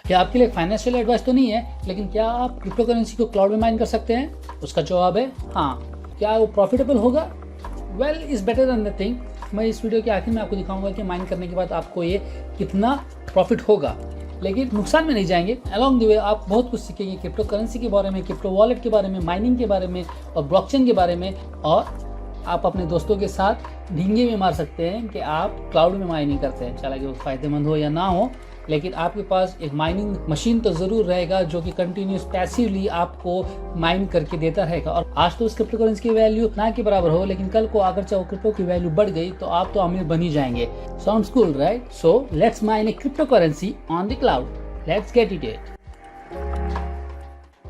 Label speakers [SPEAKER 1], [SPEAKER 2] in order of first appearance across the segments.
[SPEAKER 1] क्या आपके लिए फाइनेंशियल एडवाइस तो नहीं है, लेकिन क्या आप क्रिप्टो करेंसी को क्लाउड में माइन कर सकते हैं? उसका जवाब है हाँ। क्या वो प्रॉफिटेबल होगा? Well is better than nothing. मैं इस वीडियो के आखिर में आपको दिखाऊंगा कि माइन करने के बाद आपको ये कितना प्रॉफिट होगा, लेकिन नुकसान में नहीं जाएंगे। अलॉन्ग द वे आप बहुत कुछ सीखेंगे क्रिप्टो करेंसी के बारे में, क्रिप्टो वॉलेट के बारे में, माइनिंग के बारे में और ब्लॉकचेन के बारे में। और आप अपने दोस्तों के साथ ढींगे में मार सकते हैं कि आप क्लाउड में माइनिंग करते हैं। चाहे वो फायदेमंद हो या ना हो, लेकिन आपके पास एक माइनिंग मशीन तो ज़रूर रहेगा जो कि कंटिन्यूस पैसिवली आपको माइन करके देता रहेगा। और आज तो उस क्रिप्टो करेंसी की वैल्यू ना के बराबर हो, लेकिन कल को अगर चाहे क्रिप्टो की वैल्यू बढ़ गई तो आप तो अमीर बन ही जाएंगे। Sounds cool right? So let's mine A crypto currency on the cloud. Let's get it.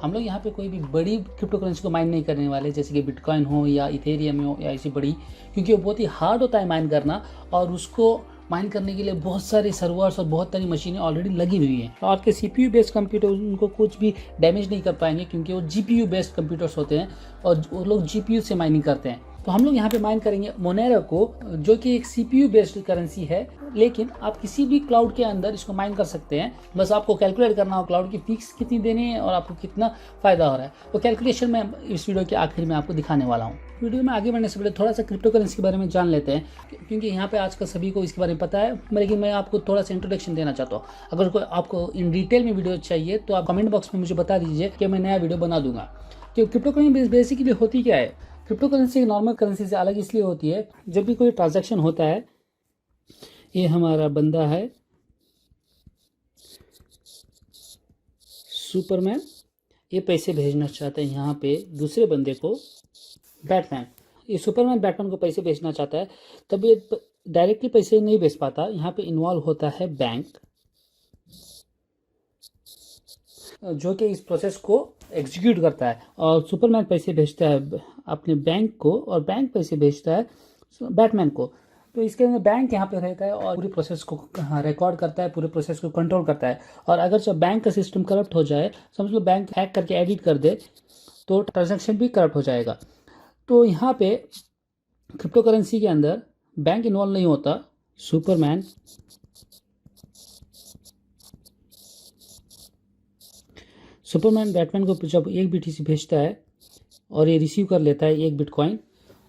[SPEAKER 1] हम लोग यहाँ पे कोई भी बड़ी क्रिप्टो करेंसी को माइन नहीं करने वाले, जैसे कि बिटकॉइन हो या इथेरियम हो या ऐसी बड़ी, क्योंकि वो बहुत ही हार्ड होता है माइन करना। और उसको माइन करने के लिए बहुत सारे सर्वर्स और बहुत सारी मशीनें ऑलरेडी लगी हुई हैं। और के CPU बेस्ड कंप्यूटर उनको कुछ भी डैमेज नहीं कर पाएंगे, क्योंकि वो GPU बेस्ड कंप्यूटर्स होते हैं और वो लोग GPU से माइनिंग करते हैं। तो हम लोग यहाँ पे माइन करेंगे मोनेरो को, जो कि एक CPU बेस्ड करेंसी है, लेकिन आप किसी भी क्लाउड के अंदर इसको माइन कर सकते हैं। बस आपको कैलकुलेट करना हो क्लाउड की फीस कितनी देनी है और आपको कितना फायदा हो रहा है। वो कैलकुलेशन मैं इस वीडियो के आखिर में आपको दिखाने वाला हूँ। वीडियो में आगे बढ़ने से पहले थोड़ा सा क्रिप्टो करेंसी के बारे में जान लेते हैं, क्योंकि यहाँ पे आजकल सभी को इसके बारे में पता है, लेकिन मैं आपको थोड़ा सा इंट्रोडक्शन देना चाहता हूँ। अगर कोई आपको इन डिटेल में वीडियो चाहिए तो आप कमेंट बॉक्स में मुझे बता दीजिए कि मैं नया वीडियो बना दूंगा। तो क्रिप्टो करेंसी बेसिकली होती क्या है? क्रिप्टो करेंसी नॉर्मल करेंसी से अलग इसलिए होती है, जब भी कोई ट्रांजैक्शन होता है, ये हमारा बंदा है सुपरमैन, ये पैसे भेजना चाहते हैं यहाँ पे दूसरे बंदे को, बैटमैन। ये सुपरमैन बैटमैन को पैसे भेजना चाहता है, तब ये डायरेक्टली पैसे नहीं भेज पाता। यहाँ पे इन्वॉल्व होता है बैंक, जो कि इस प्रोसेस को एग्जीक्यूट करता है। और सुपरमैन पैसे भेजता है अपने बैंक को और बैंक पैसे भेजता है बैटमैन को। तो इसके अंदर बैंक यहाँ पे रहता है और पूरी प्रोसेस को रिकॉर्ड करता है, पूरे प्रोसेस को कंट्रोल करता है। और अगर जब बैंक का सिस्टम करप्ट हो जाए, समझ लो बैंक हैक करके एडिट कर दे, तो ट्रांजैक्शन भी करप्ट हो जाएगा। तो यहाँ पे क्रिप्टो करेंसी के अंदर बैंक इन्वॉल्व नहीं होता। सुपरमैन बैटमैन को जब एक BTC भेजता है और ये रिसीव कर लेता है एक बिटकॉइन,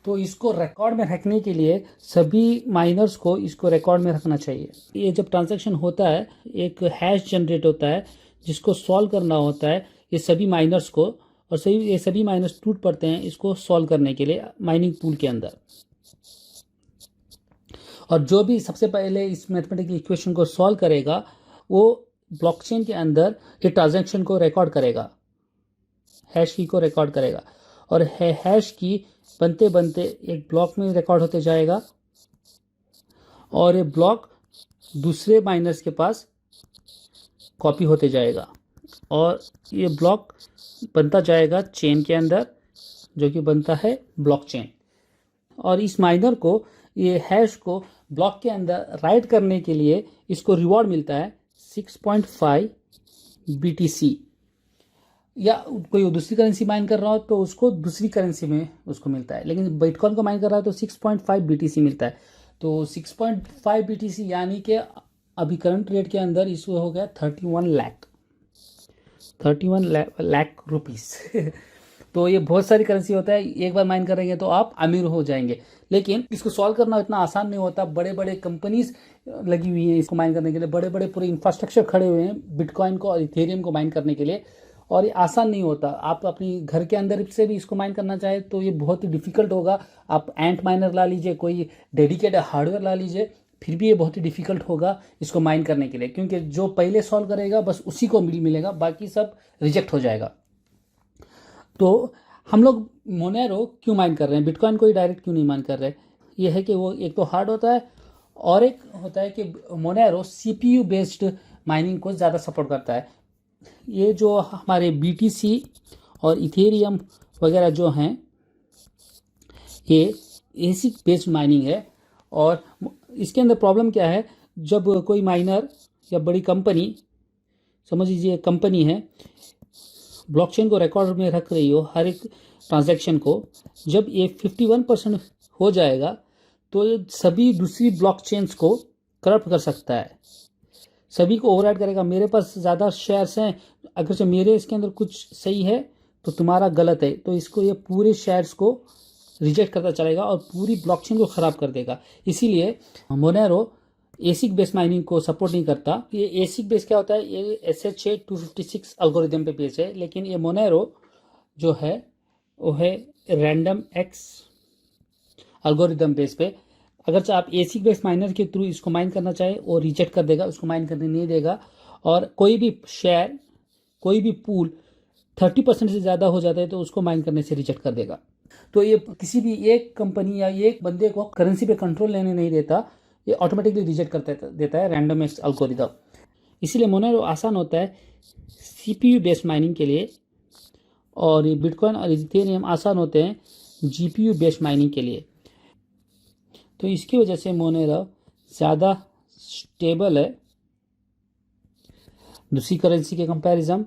[SPEAKER 1] तो इसको रिकॉर्ड में रखने के लिए सभी माइनर्स को इसको रिकॉर्ड में रखना चाहिए। ये जब ट्रांजैक्शन होता है, एक हैश जनरेट होता है जिसको सॉल्व करना होता है ये सभी माइनर्स को, और ये सभी माइनर्स टूट पड़ते हैं इसको सॉल्व करने के लिए माइनिंग पूल के अंदर। और जो भी सबसे पहले इस मैथमेटिकल इक्वेशन को सॉल्व करेगा, वो ब्लॉकचेन के अंदर ये ट्रांजैक्शन को रिकॉर्ड करेगा, हैश की को रिकॉर्ड करेगा। और हैश की बनते बनते एक ब्लॉक में रिकॉर्ड होते जाएगा, और ये ब्लॉक दूसरे माइनर्स के पास कॉपी होते जाएगा, और ये ब्लॉक बनता जाएगा चेन के अंदर, जो कि बनता है ब्लॉकचेन। और इस माइनर को, ये हैश को ब्लॉक के अंदर राइट करने के लिए इसको रिवॉर्ड मिलता है 6.5 BTC। या कोई दूसरी करेंसी माइन कर रहा हो तो उसको दूसरी करेंसी में उसको मिलता है, लेकिन बिटकॉइन को माइन कर रहा है तो 6.5 BTC मिलता है। तो 6.5 BTC यानी कि अभी करंट रेट के अंदर इसको हो गया 31 लाख रुपीस। तो ये बहुत सारी करेंसी होता है, एक बार माइन करेंगे तो आप अमीर हो जाएंगे। लेकिन इसको सॉल्व करना इतना आसान नहीं होता। बड़े बड़े कंपनीज लगी हुई हैं इसको माइन करने के लिए, बड़े बड़े पूरे इंफ्रास्ट्रक्चर खड़े हुए हैं बिटकॉइन को और इथेरियम को माइन करने के लिए, और ये आसान नहीं होता। आप अपनी घर के अंदर से भी इसको माइन करना चाहे तो ये बहुत ही डिफिकल्ट होगा। आप एंट माइनर ला लीजिए, कोई डेडिकेटेड हार्डवेयर ला लीजिए, फिर भी ये बहुत ही डिफिकल्ट होगा इसको माइन करने के लिए, क्योंकि जो पहले सॉल्व करेगा बस उसी को मिलेगा, बाकी सब रिजेक्ट हो जाएगा। तो हम लोग मोनेरो क्यों माइन कर रहे हैं, बिटकॉइन को ही डायरेक्ट क्यों नहीं माइन कर रहे? ये है कि वो एक तो हार्ड होता है, और एक होता है कि मोनेरो CPU बेस्ड माइनिंग को ज़्यादा सपोर्ट करता है। ये जो हमारे BTC और इथेरियम वगैरह जो हैं, ये ASIC बेस्ड माइनिंग है। और इसके अंदर प्रॉब्लम क्या है, जब कोई माइनर या बड़ी कंपनी, समझ लीजिए कंपनी है, ब्लॉकचेन को रिकॉर्ड में रख रही हो हर एक ट्रांजैक्शन को, जब ये 51% हो जाएगा तो ये सभी दूसरी ब्लॉकचेन्स को करप्ट कर सकता है। सभी को ओवरराइड करेगा। मेरे पास ज़्यादा शेयर्स हैं, अगर से मेरे इसके अंदर कुछ सही है तो तुम्हारा गलत है, तो इसको ये पूरे शेयर्स को रिजेक्ट करता चलेगा और पूरी ब्लॉकचेन को ख़राब कर देगा। इसीलिए मोनेरो एसिक बेस माइनिंग को सपोर्ट नहीं करता। ये एसिक बेस क्या होता है, ये SHA-256 एल्गोरिदम पे बेस है, लेकिन ये मोनेरो जो है वो है रैंडम एक्स एल्गोरिदम बेस पे। अगर आप एसिक बेस माइनर के थ्रू इसको माइन करना चाहे वो रिजेक्ट कर देगा, उसको माइन करने नहीं देगा। और कोई भी शेयर, कोई भी पूल 30% से ज़्यादा हो जाता है तो उसको माइन करने से रिजेक्ट कर देगा। तो ये किसी भी एक कंपनी या एक बंदे को करेंसी पे कंट्रोल लेने नहीं देता, ये ऑटोमेटिकली रिजेक्ट कर देता है रैंडम एक्स एल्गोरिदम। इसीलिए मोनेरो आसान होता है CPU बेस्ड माइनिंग के लिए, और ये बिटकॉइन और इथेरियम आसान होते हैं GPU बेस्ड माइनिंग के लिए। तो इसकी वजह से मोनेरो ज़्यादा स्टेबल है दूसरी करेंसी के कंपैरिजन,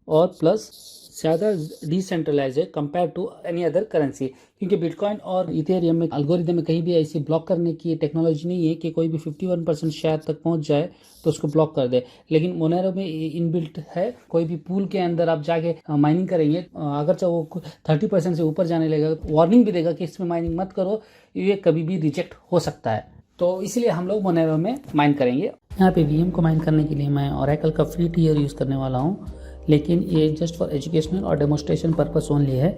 [SPEAKER 1] और प्लस ज़्यादा डिसेंट्रलाइज है compare to any other currency. क्योंकि बिटकॉइन और इथेरियम में एल्गोरिदम में कहीं भी ऐसी ब्लॉक करने की टेक्नोलॉजी नहीं है कि कोई भी 51% शेयर तक पहुंच जाए तो उसको ब्लॉक कर दे। लेकिन मोनेरो में इनबिल्ट है, कोई भी पूल के अंदर आप जाके माइनिंग करेंगे, अगर चाहे वो 30% से ऊपर जाने लगेगा, वार्निंग भी देगा कि इसमें माइनिंग मत करो, ये कभी भी रिजेक्ट हो सकता है। तो इसलिए हम लोग मोनेरो में माइन करेंगे। यहाँ पे VM को माइन करने के लिए मैं ओरेकल का फ्री टियर यूज़ करने वाला हूँ, लेकिन ये जस्ट फॉर एजुकेशनल और डेमोस्ट्रेशन पर्पस ओनली है।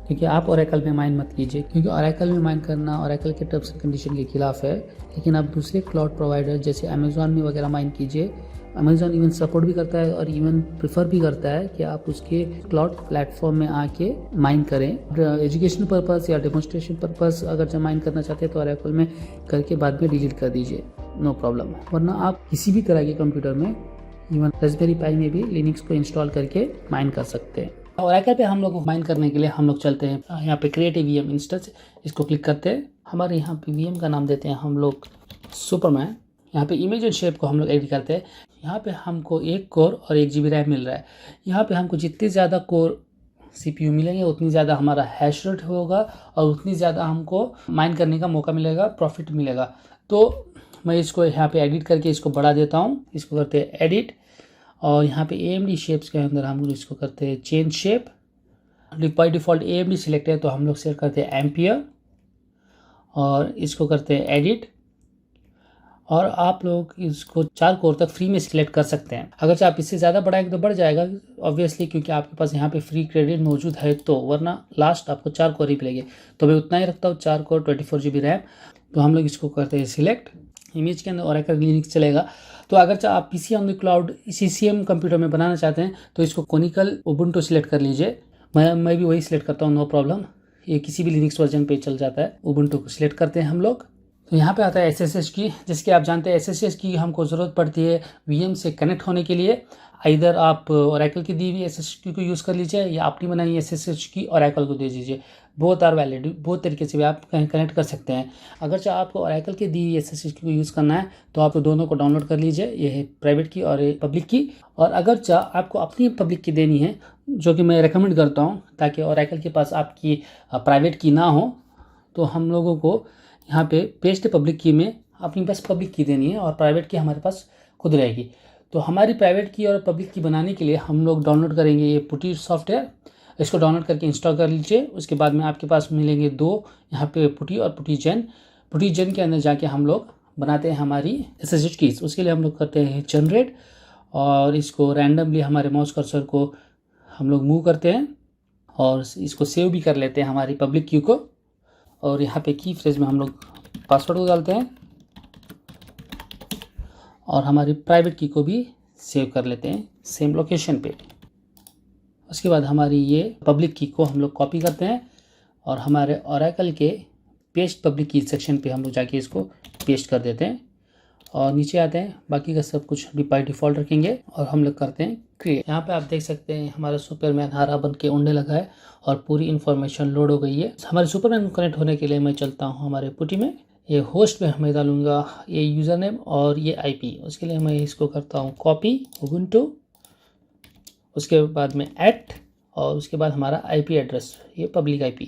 [SPEAKER 1] क्योंकि आप ओरेकल में माइन मत कीजिए, क्योंकि ओरेकल में माइन करना ओरेकल के टर्म्स एंड कंडीशन के खिलाफ है। लेकिन आप दूसरे क्लाउड प्रोवाइडर जैसे अमेजॉन में वगैरह माइन कीजिए। अमेजॉन इवन सपोर्ट भी करता है और इवन प्रेफर भी करता है कि आप उसके क्लाउड प्लेटफॉर्म में आके माइन करें। एजुकेशनल पर्पस या डेमोस्ट्रेशन पर्पस अगर जब माइन करना चाहते हैं तो ओरेकल में करके बाद में डिलीट कर दीजिए, नो प्रॉब्लम। वरना आप किसी भी तरह के कंप्यूटर में, इवन रास्पबेरी पाई में भी लिनक्स को इंस्टॉल करके माइन कर सकते हैं। ओरेकल पे हम लोग माइन करने के लिए हम लोग चलते हैं यहाँ पे क्रिएट VM इंस्टेंस, इसको क्लिक करते हैं। हमारे यहाँ पे VM का नाम देते हैं हम लोग सुपरमैन। यहाँ पे इमेज एंड शेप को हम लोग एडिट करते हैं। यहाँ पे हमको 1 कोर और 1 GB रैम मिल रहा है। यहाँ पे हमको जितने ज़्यादा कोर CPU मिलेंगे उतनी ज़्यादा हमारा हैश रेट होगा और उतनी ज़्यादा हमको माइन करने का मौका मिलेगा, प्रॉफिट मिलेगा। तो मैं इसको यहाँ पे एडिट करके इसको बढ़ा देता हूँ। इसको करते हैं एडिट, और यहाँ पे AMD शेप्स के अंदर हम लोग इसको करते हैं change shape. By default AMD select है तो हम लोग सेलेक्ट करते हैं एम्पियर, और इसको करते हैं एडिट। और आप लोग इसको 4 कोर तक फ्री में सिलेक्ट कर सकते हैं। अगर आप इससे ज़्यादा बढ़ाएंगे तो बढ़ जाएगा ऑब्वियसली, क्योंकि आपके पास यहाँ पे फ्री क्रेडिट मौजूद है, तो वरना लास्ट आपको 4 कोर ही मिलेंगे। तो मैं उतना ही रखता हूँ, 4 कोर 24 GB रैम। तो हम लोग इसको करते हैं सिलेक्ट। इमेज के अंदर ओरेकल लिनक्स चलेगा। तो अगर आप PC on the cloud CCM computer में बनाना चाहते हैं तो इसको कोनिकल उबुंटू सिलेक्ट कर लीजिए। मैं भी वही सिलेक्ट करता हूँ, नो प्रॉब्लम। ये किसी भी लिनक्स वर्जन पे चल जाता है। उबुंटू को सिलेक्ट करते हैं हम लोग। तो यहाँ पे आता है SSH की, जिसके आप जानते हैं SSH की हमको ज़रूरत पड़ती है VM से कनेक्ट होने के लिए। इधर आप ओरेकल की दी हुई SSH की को यूज़ कर लीजिए या अपनी बनाई SSH की ओरेकल को दे दीजिए। बोथ आर वैलिड, बहुत तरीके से भी आप कनेक्ट कर सकते हैं। अगर चाहे आपको ओरेकल की दी हुई SSH की को यूज़ करना है तो आप दोनों को डाउनलोड कर लीजिए। ये है प्राइवेट की और पब्लिक की। और अगर चाहे आपको अपनी पब्लिक की देनी है, जो कि मैं रिकमेंड करता हूँ, ताकि ओरेकल के पास आपकी प्राइवेट की ना हो, तो हम लोगों को यहाँ पे पेस्ट पब्लिक की में अपनी पास पब्लिक की देनी है और प्राइवेट की हमारे पास खुद रहेगी। तो हमारी प्राइवेट की और पब्लिक की बनाने के लिए हम लोग डाउनलोड करेंगे ये पुटी सॉफ्टवेयर। इसको डाउनलोड करके इंस्टॉल कर लीजिए। उसके बाद में आपके पास मिलेंगे 2 यहाँ पे पुटी और पुटी जेन के अंदर जाके हम लोग बनाते हैं हमारी SSH कीज़। उसके लिए हम लोग करते हैं जनरेट, और इसको रैंडमली हमारे माउस कर्सर को हम लोग मूव करते हैं और इसको सेव भी कर लेते हैं हमारी पब्लिक की को। और यहाँ पे की फ्रेज में हम लोग पासवर्ड को डालते हैं और हमारी प्राइवेट की को भी सेव कर लेते हैं सेम लोकेशन पे। उसके बाद हमारी ये पब्लिक की को हम लोग कॉपी करते हैं और हमारे ओरेकल के पेस्ट पब्लिक की सेक्शन पे हम लोग जाके इसको पेस्ट कर देते हैं और नीचे आते हैं। बाकी का सब कुछ बाय डिफ़ॉल्ट रखेंगे और हम लोग करते हैं क्रिएट। यहाँ पे आप देख सकते हैं हमारा सुपरमैन हरा बन के उड़ने लगा है और पूरी इन्फॉर्मेशन लोड हो गई है। हमारे सुपरमैन को कनेक्ट होने के लिए मैं चलता हूँ हमारे पुटी में। ये होस्ट में मैं डालूंगा ये यूज़र नेम और ये IP। उसके लिए मैं इसको करता हूँ कॉपी उबुंटू, उसके बाद में ऐट और उसके बाद हमारा IP एड्रेस, ये पब्लिक IP,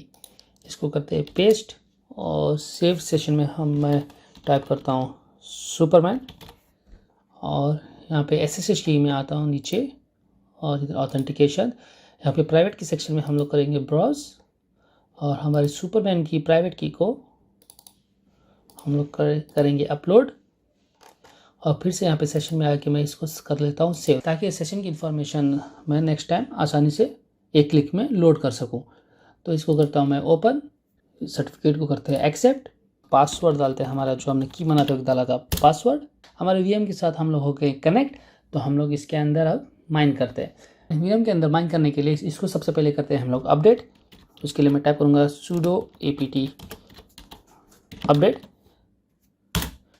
[SPEAKER 1] इसको करते हैं पेस्ट और सेव सेशन में मैं टाइप करता हूँ सुपरमैन और यहाँ पे SSH की में आता हूँ नीचे और इधर ऑथेंटिकेशन, यहाँ पे प्राइवेट की सेक्शन में हम लोग करेंगे ब्राउज और हमारे सुपरमैन की प्राइवेट की को हम लोग करेंगे अपलोड और फिर से यहाँ पे सेशन में आके मैं इसको कर लेता हूँ सेव, ताकि सेशन की इन्फॉर्मेशन मैं नेक्स्ट टाइम आसानी से एक क्लिक में लोड कर सकूँ। तो इसको करता हूँ मैं ओपन, सर्टिफिकेट को करते हैं एक्सेप्ट, पासवर्ड डालते हैं हमारा जो हमने की बनाते हुए डाला था पासवर्ड। हमारे VM के साथ हम लोग हो गए कनेक्ट। तो हम लोग इसके अंदर अब माइन करते हैं। VM के अंदर माइन करने के लिए इसको सबसे पहले करते हैं हम लोग अपडेट। उसके लिए मैं टाइप करूँगा sudo apt अपडेट।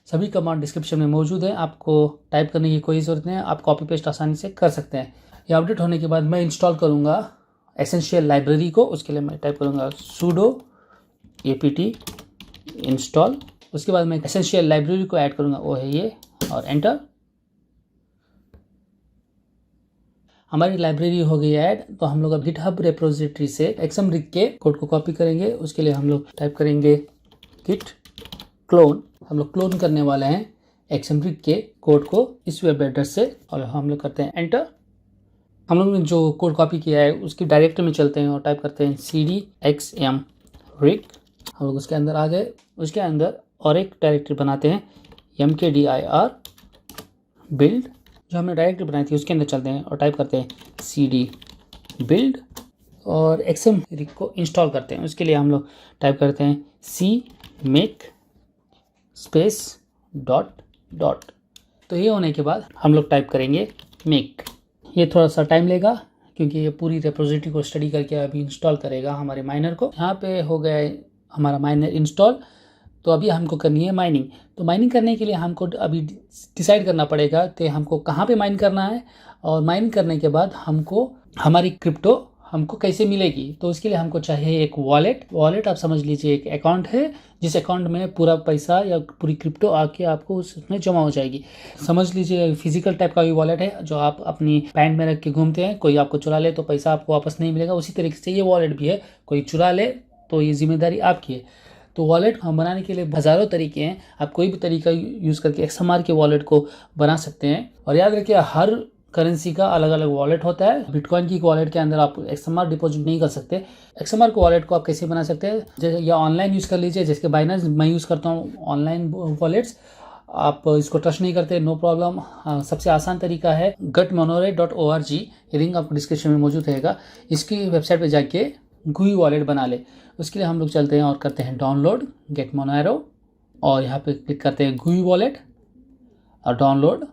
[SPEAKER 1] सभी कमांड डिस्क्रिप्शन में मौजूद है, आपको टाइप करने की कोई ज़रूरत नहीं है, आप कॉपी पेस्ट आसानी से कर सकते हैं। ये अपडेट होने के बाद मैं इंस्टॉल करूँगा एसेंशियल लाइब्रेरी को। उसके लिए मैं टाइप करूँगा sudo apt इंस्टॉल। उसके बाद मैं एसेंशियल लाइब्रेरी को ऐड करूँगा, वो है ये, और एंटर। हमारी लाइब्रेरी हो गई ऐड। तो हम लोग अब गिटहब रेपोजिटरी से xmrig के कोड को कॉपी करेंगे। उसके लिए हम लोग टाइप करेंगे git क्लोन। हम लोग क्लोन करने वाले हैं xmrig के कोड को इस वेब एड्रेस से और हम लोग करते हैं एंटर। हम लोग ने जो कोड कॉपी किया है उसकी डायरेक्टरी में चलते हैं और टाइप करते हैं cd xmrig। हम लोग उसके अंदर आ गए। उसके अंदर और एक डायरेक्टरी बनाते हैं mkdir build, जो हमने डायरेक्टरी बनाई थी उसके अंदर चलते हैं और टाइप करते हैं cd build और xmrig को इंस्टॉल करते हैं। उसके लिए हम लोग टाइप करते हैं cmake स्पेस डॉट। तो ये होने के बाद हम लोग टाइप करेंगे मेक। ये थोड़ा सा टाइम लेगा क्योंकि ये पूरी रेपोजिटरी को स्टडी करके अभी इंस्टॉल करेगा हमारे माइनर को। यहाँ पे हो गया हमारा माइनर इंस्टॉल। तो अभी हमको करनी है माइनिंग। तो माइनिंग करने के लिए हमको अभी डिसाइड करना पड़ेगा कि हमको कहाँ पे माइन करना है और माइन करने के बाद हमको हमारी क्रिप्टो हमको कैसे मिलेगी। तो उसके लिए हमको चाहिए एक वॉलेट आप समझ लीजिए एक अकाउंट है जिस अकाउंट में पूरा पैसा या पूरी क्रिप्टो आके आपको उसमें जमा हो जाएगी। समझ लीजिए फिजिकल टाइप का भी वॉलेट है जो आप अपनी पैंट में रख के घूमते हैं, कोई आपको चुरा ले तो पैसा आपको वापस नहीं मिलेगा। उसी तरीके से ये वॉलेट भी है, कोई चुरा ले तो ये जिम्मेदारी आपकी है। तो वॉलेट हम बनाने के लिए हज़ारों तरीके हैं, आप कोई भी तरीका यूज़ करके XMR के वॉलेट को बना सकते हैं। और याद रखिए हर करेंसी का अलग अलग वॉलेट होता है। बिटकॉइन की वॉलेट के अंदर आप XMR डिपॉजिट नहीं कर सकते। XMR को वॉलेट को आप कैसे बना सकते हैं, जैसे या ऑनलाइन यूज़ कर लीजिए, जैसे बाइनेंस मैं यूज़ करता हूँ ऑनलाइन वॉलेट्स। आप इसको ट्रस्ट नहीं करते, नो प्रॉब्लम। सबसे आसान तरीका है getmonero.org, ये लिंक आपको डिस्क्रिप्शन में मौजूद रहेगा। इसकी वेबसाइट पर जाके GUI वॉलेट बना ले। उसके लिए हम लोग चलते हैं और करते हैं डाउनलोड getmonero और यहाँ पे क्लिक करते हैं GUI वॉलेट और डाउनलोड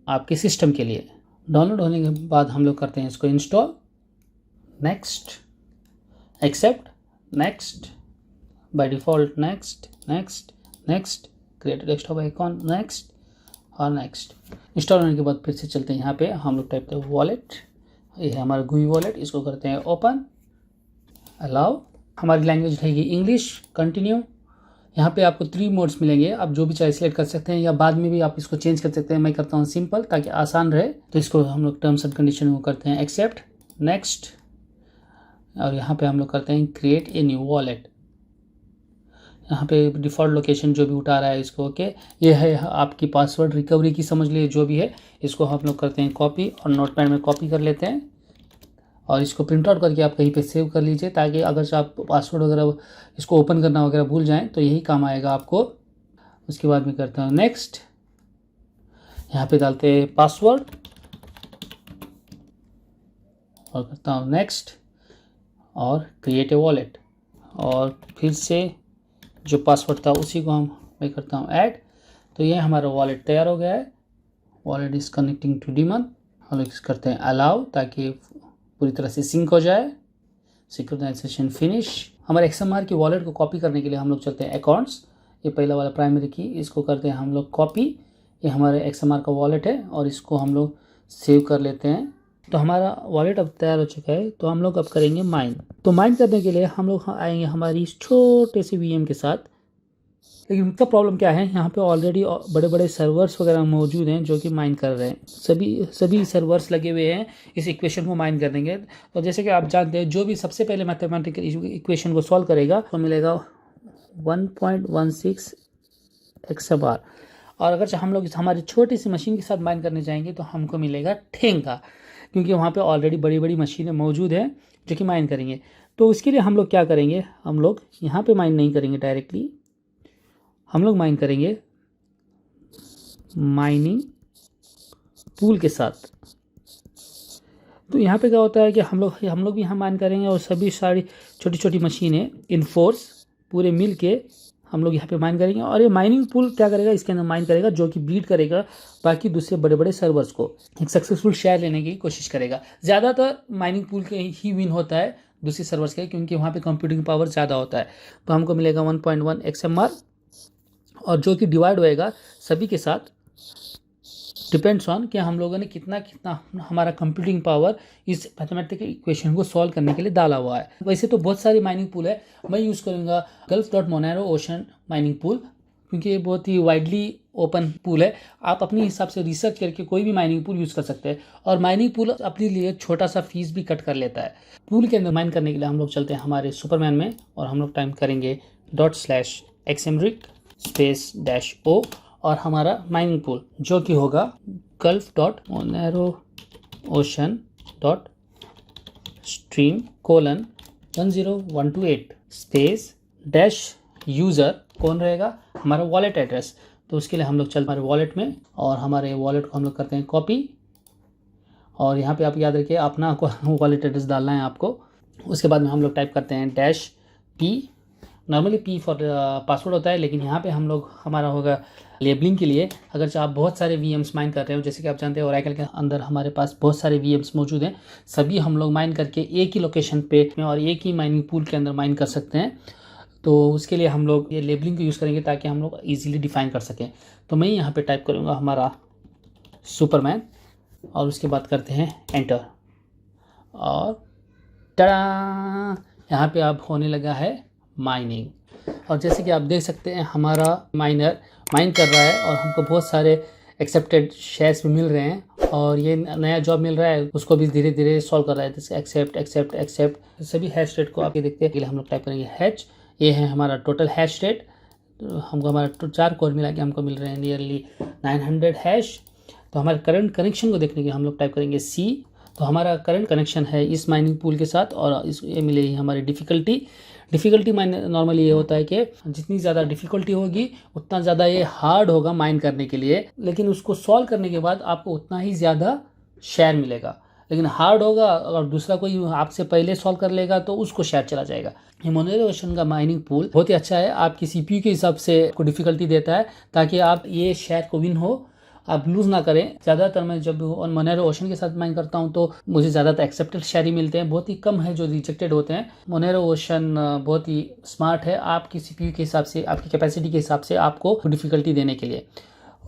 [SPEAKER 1] आपके सिस्टम के लिए। डाउनलोड होने के बाद हम लोग करते हैं इसको install, next, accept, next, by default next, create desktop icon, next और नेक्स्ट। इंस्टॉल होने के बाद फिर से चलते हैं यहाँ पे हम लोग टाइप करते हैं वॉलेट, ये है हमारा GUI वॉलेट। इसको करते हैं ओपन, अलाउ। हमारी लैंग्वेज रहेगी इंग्लिश, कंटिन्यू। यहाँ पे आपको 3 मोड्स मिलेंगे, आप जो भी चाहे सिलेक्ट कर सकते हैं या बाद में भी आप इसको चेंज कर सकते हैं। मैं करता हूँ सिंपल ताकि आसान रहे। तो इसको हम लोग टर्म्स एंड कंडीशन को करते हैं एक्सेप्ट, नेक्स्ट और यहाँ पे हम लोग करते हैं क्रिएट ए न्यू वॉलेट। यहाँ पे डिफ़ॉल्ट लोकेशन जो भी उठा रहा है इसको ओके। ये है आपकी पासवर्ड रिकवरी की, समझ लीजिए जो भी है। इसको हम लोग करते हैं कॉपी और नोटपैड में कॉपी कर लेते हैं और इसको प्रिंट आउट करके आप कहीं पे सेव कर लीजिए, ताकि अगर से आप पासवर्ड वगैरह इसको ओपन करना वगैरह भूल जाएं तो यही काम आएगा आपको। उसके बाद मैं करता हूँ नेक्स्ट, यहाँ पे डालते हैं पासवर्ड और करता हूँ नेक्स्ट और क्रिएट ए वॉलेट और फिर से जो पासवर्ड था उसी को मैं करता हूँ ऐड। तो ये हमारा वॉलेट तैयार हो गया है। Wallet is connecting to daemon. हम लोग करते हैं अलाउ ताकि पूरी तरह से सिंक हो जाए। Synchronisation finish. हमारे XMR की वॉलेट को कॉपी करने के लिए हम लोग चलते हैं अकाउंट्स, ये पहला वाला प्राइमरी की, इसको करते हैं हम लोग कॉपी। ये हमारे XMR का वॉलेट है और इसको हम लोग सेव कर लेते हैं। तो हमारा वॉलेट अब तैयार हो चुका है। तो हम लोग अब करेंगे माइन। तो माइन करने के लिए हम लोग आएंगे हमारी इस छोटे से VM के साथ। लेकिन उनका प्रॉब्लम क्या है, यहाँ पे ऑलरेडी बड़े बड़े सर्वर्स वगैरह मौजूद हैं जो कि माइन कर रहे हैं। सभी सर्वर्स लगे हुए हैं इस इक्वेशन को माइन कर देंगे। तो जैसे कि आप जानते हैं जो भी सबसे पहले मैथमेटिकल इक्वेशन को सॉल्व करेगा तो मिलेगा 1.16 XMR और अगर हम लोग हमारी छोटी सी मशीन के साथ माइन करने जाएंगे तो हमको मिलेगा ठेंगा, क्योंकि वहाँ पे ऑलरेडी बड़ी बड़ी मशीनें मौजूद हैं जो कि माइन करेंगे। तो उसके लिए हम लोग क्या करेंगे, हम लोग यहाँ पे माइन नहीं करेंगे डायरेक्टली, हम लोग माइन करेंगे माइनिंग पूल के साथ। तो यहाँ पे क्या होता है कि हम लोग भी यहाँ माइन करेंगे और सभी सारी छोटी छोटी मशीनें इन फोर्स पूरे मिल के हम लोग यहाँ पे माइन करेंगे। और ये माइनिंग पूल क्या करेगा, इसके अंदर माइन करेगा जो कि बीट करेगा बाकी दूसरे बड़े बड़े सर्वर्स को, एक सक्सेसफुल शेयर लेने की कोशिश करेगा। ज़्यादातर माइनिंग पूल के ही विन होता है दूसरे सर्वर्स के, क्योंकि वहाँ पे कंप्यूटिंग पावर ज़्यादा होता है। तो हमको मिलेगा 1.1 XMR, और जो कि डिवाइड होएगा सभी के साथ, डिपेंड्स ऑन कि हम लोगों ने कितना हमारा कंप्यूटिंग पावर इस मैथमेटिकल इक्वेशन को सॉल्व करने के लिए डाला हुआ है। वैसे तो बहुत सारी माइनिंग पूल है, मैं यूज़ करूँगा gulf.monero ओशन माइनिंग पूल, क्योंकि ये बहुत ही वाइडली ओपन पूल है। आप अपने हिसाब से रिसर्च करके कोई भी माइनिंग पूल यूज़ कर सकते हैं, और माइनिंग पूल अपने लिए छोटा सा फीस भी कट कर लेता है। पूल के अंदर माइन करने के लिए हम लोग चलते हैं हमारे सुपरमैन में, और हम लोग टाइप करेंगे ./xmric_-o और हमारा माइनिंग पूल जो कि होगा gulf.monero ocean.stream:10128 कौन रहेगा, हमारा वॉलेट एड्रेस। तो उसके लिए हम लोग चलते हमारे वॉलेट में, और हमारे वॉलेट को हम लोग करते हैं कॉपी, और यहाँ पे आप याद रखिए अपना वॉलेट एड्रेस डालना है आपको। उसके बाद में हम लोग टाइप करते हैं -p, normally P for password होता है, लेकिन यहाँ पे हम लोग हमारा होगा लेबलिंग के लिए। अगर आप बहुत सारे VMs माइन कर रहे हो, जैसे कि आप जानते हैं ओरेकल के अंदर हमारे पास बहुत सारे VMs मौजूद हैं, सभी हम लोग माइन करके एक ही लोकेशन पे और एक ही माइनिंग पूल के अंदर माइन कर सकते हैं। तो उसके लिए हम लोग ये लेबलिंग को यूज़ करेंगे ताकि हम लोग ईजिली डिफाइन कर सकें। तो मैं यहाँ पर टाइप करूँगा हमारा सुपरमैन, और उसके बाद करते हैं एंटर, और टड़ा, यहाँ पे अब होने लगा है माइनिंग। और जैसे कि आप देख सकते हैं हमारा माइनर माइन कर रहा है, और हमको बहुत सारे एक्सेप्टेड शेयर्स भी मिल रहे हैं, और ये नया जॉब मिल रहा है उसको भी धीरे धीरे सॉल्व कर रहा है। जैसे एक्सेप्ट सभी हैश रेट को आप ये देखते हैं। हम लोग टाइप करेंगे हैश, ये है हमारा टोटल हैश रेट। तो हमको हमारा 4 कोर मिला के हमको मिल रहे हैं नियरली 900 हैश। तो हमारे करंट कनेक्शन को देखने के हम लोग टाइप करेंगे C। तो हमारा करंट कनेक्शन है इस माइनिंग पूल के साथ, और इस ये मिलेगी हमारी डिफ़िकल्टी माइन नॉर्मली ये होता है कि जितनी ज़्यादा डिफ़िकल्टी होगी उतना ज़्यादा ये हार्ड होगा माइन करने के लिए, लेकिन उसको सॉल्व करने के बाद आपको उतना ही ज़्यादा शेयर मिलेगा। लेकिन हार्ड होगा और दूसरा कोई आपसे पहले सॉल्व कर लेगा तो उसको शेयर चला जाएगा। ये मोनेरो ओशन का माइनिंग पूल बहुत ही अच्छा है, आपकी CPU के हिसाब से आपको डिफ़िकल्टी देता है ताकि आप ये शेयर को विन हो, आप लूज़ ना करें। ज़्यादातर मैं जब मोनेरो ओशन के साथ माइन करता हूं तो मुझे ज़्यादातर एक्सेप्टेड शेयर ही मिलते हैं, बहुत ही कम है जो रिजेक्टेड होते हैं। मोनेरो ओशन बहुत ही स्मार्ट है आपकी CPU के हिसाब से, आपकी कैपेसिटी के हिसाब से आपको डिफ़िकल्टी देने के लिए।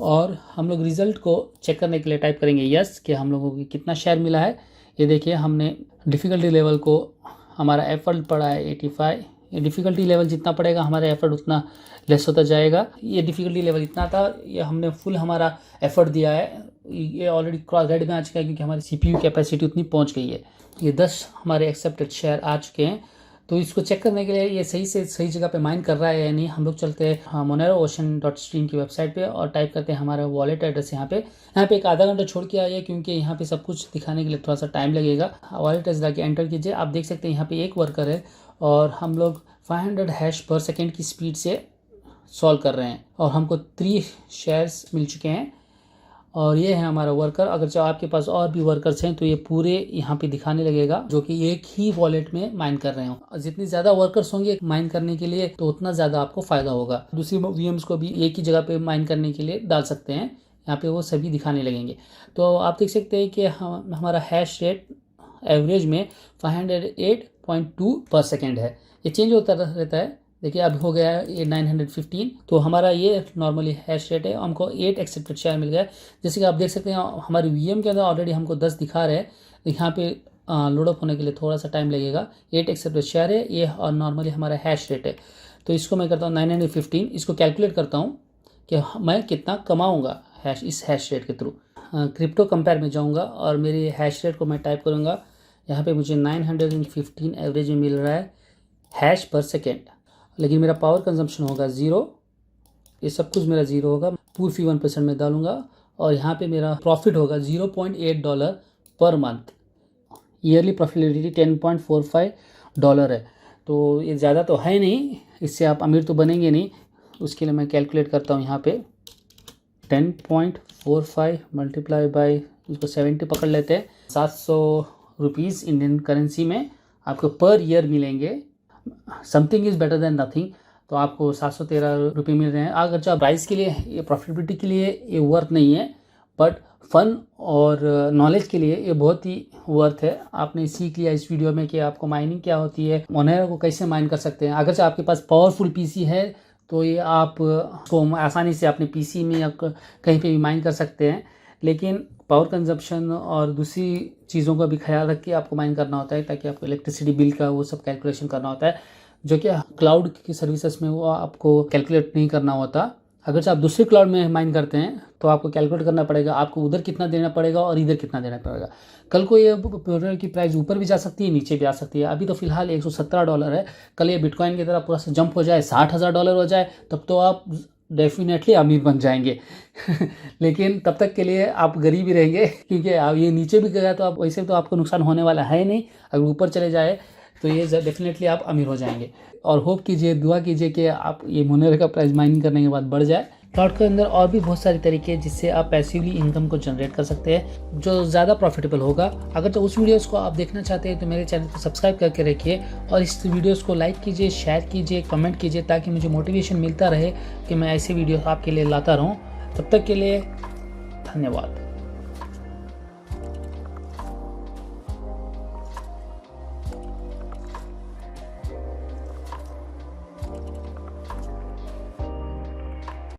[SPEAKER 1] और हम लोग रिज़ल्ट को चेक करने के लिए टाइप करेंगे यस कि हम लोगों को कितना शेयर मिला है। ये देखिए हमने डिफ़िकल्टी लेवल को, हमारा एफर्ट पड़ा है 85। ये डिफ़िकल्टी लेवल जितना पड़ेगा हमारा एफर्ट उतना लेस होता जाएगा। ये डिफ़िकल्टी लेवल इतना था, ये हमने फुल हमारा एफर्ट दिया है, ये ऑलरेडी क्रॉस रेड में आ चुका है क्योंकि हमारी CPU कैपेसिटी उतनी पहुंच गई है। ये 10 हमारे एक्सेप्टेड शेयर आ चुके हैं। तो इसको चेक करने के लिए ये सही से सही जगह पे माइन कर रहा है या नहीं, हम लोग चलते हैं मोनेरो ओशन.स्ट्रीम की वेबसाइट पे और टाइप करते हैं हमारा वॉलेट एड्रेस। यहाँ पे एक आधा घंटा छोड़ के आइए क्योंकि यहाँ पे सब कुछ दिखाने के लिए थोड़ा सा टाइम लगेगा। वॉलेट एड्रेस जाके एंटर कीजिए, आप देख सकते हैं यहाँ पे एक वर्कर है और हम लोग 500 हैश पर सेकेंड की स्पीड से सॉल्व कर रहे हैं और हमको 3 शेयर्स मिल चुके हैं और ये है हमारा वर्कर। अगर चाहे आपके पास और भी वर्कर्स हैं तो ये पूरे यहाँ पे दिखाने लगेगा जो कि एक ही वॉलेट में माइन कर रहे हो। जितनी ज़्यादा वर्कर्स होंगे माइन करने के लिए तो उतना ज़्यादा आपको फ़ायदा होगा। दूसरी VMs को भी एक ही जगह पे माइन करने के लिए डाल सकते हैं, यहाँ पे वो सभी दिखाने लगेंगे। तो आप देख सकते हैं कि हमारा हैश रेट एवरेज में 508.2 पर सेकेंड है, ये चेंज होता रहता है। देखिए अब हो गया है ये 915। तो हमारा ये नॉर्मली हैश रेट है, हमको 8 एक्सेप्टेड शेयर मिल गया। जैसे कि आप देख सकते हैं हमारी VM के अंदर ऑलरेडी हमको 10 दिखा रहे हैं, यहाँ पे लोडअप होने के लिए थोड़ा सा टाइम लगेगा। 8 एक्सेप्टेड शेयर है ये और नॉर्मली हमारा हैश रेट है। तो इसको मैं करता हूँ 915, इसको कैलकुलेट करता हूँ कि मैं कितना कमाऊँगा इस हैश रेट के थ्रू। क्रिप्टो कंपेयर में जाऊँगा और मेरी हैश रेट को मैं टाइप करूँगा। यहाँ पे मुझे 915 एवरेज में मिल रहा है हैश पर सेकेंड, लेकिन मेरा पावर कंजम्पशन होगा 0 ये सब कुछ मेरा जीरो होगा, पूल फी 1% में डालूंगा और यहाँ पे मेरा प्रॉफिट होगा $0.8 पर मंथ। ईयरली प्रॉफिटेबिलिटी $10.45 है, तो ये ज़्यादा तो है नहीं, इससे आप अमीर तो बनेंगे नहीं। उसके लिए मैं कैलकुलेट करता हूँ यहाँ पे 10.45 मल्टीप्लाई बाई इसको 70 पकड़ लेते हैं, 700 रुपीज़ इंडियन करेंसी में आपको पर ईयर मिलेंगे। Something is better than nothing. तो आपको 713 रुपये मिल रहे हैं। अगर जो प्राइस के लिए, ये प्रॉफिटेबिलिटी के लिए ये वर्थ नहीं है, बट फन और नॉलेज के लिए ये बहुत ही वर्थ है। आपने सीख लिया इस वीडियो में कि आपको माइनिंग क्या होती है, मोनेरो को कैसे माइन कर सकते हैं। अगर जो आपके पास पावरफुल पीसी है तो ये आप को आसानी से अपने पीसी में या कहीं पे भी माइन कर सकते हैं, लेकिन पावर कंजप्शन और दूसरी चीज़ों का भी ख्याल रख के आपको माइन करना होता है, ताकि आपको इलेक्ट्रिसिटी बिल का वो सब कैलकुलेशन करना होता है, जो कि क्लाउड की सर्विसेज में वो आपको कैलकुलेट नहीं करना होता। अगर से आप दूसरे क्लाउड में माइन करते हैं तो आपको कैलकुलेट करना पड़ेगा, आपको उधर कितना देना पड़ेगा और इधर कितना देना पड़ेगा। कल को ये पेट्रोल की प्राइस ऊपर भी जा सकती है, नीचे भी आ सकती है। अभी तो फिलहाल $117 है, कल ये बिटकॉइन की तरह पूरा से जंप हो जाए, $60,000 हो जाए, तब तो आप डेफिनेटली अमीर बन जाएंगे लेकिन तब तक के लिए आप गरीब ही रहेंगे, क्योंकि आप ये नीचे भी गया तो आप वैसे तो आपको नुकसान होने वाला है नहीं। अगर ऊपर चले जाए तो ये डेफिनेटली आप अमीर हो जाएंगे। और होप कीजिए, दुआ कीजिए कि आप ये मोनेरो का प्राइस माइनिंग करने के बाद बढ़ जाए। क्लाउड के अंदर और भी बहुत सारे तरीके हैं जिससे आप पैसिवली इनकम को जनरेट कर सकते हैं, जो ज़्यादा प्रॉफिटेबल होगा। अगर तो उस वीडियोस को आप देखना चाहते हैं तो मेरे चैनल को सब्सक्राइब करके रखिए और इस वीडियोस को लाइक कीजिए, शेयर कीजिए, कमेंट कीजिए, ताकि मुझे मोटिवेशन मिलता रहे कि मैं ऐसे वीडियो आपके लिए लाता रहूँ। तब तक के लिए धन्यवाद।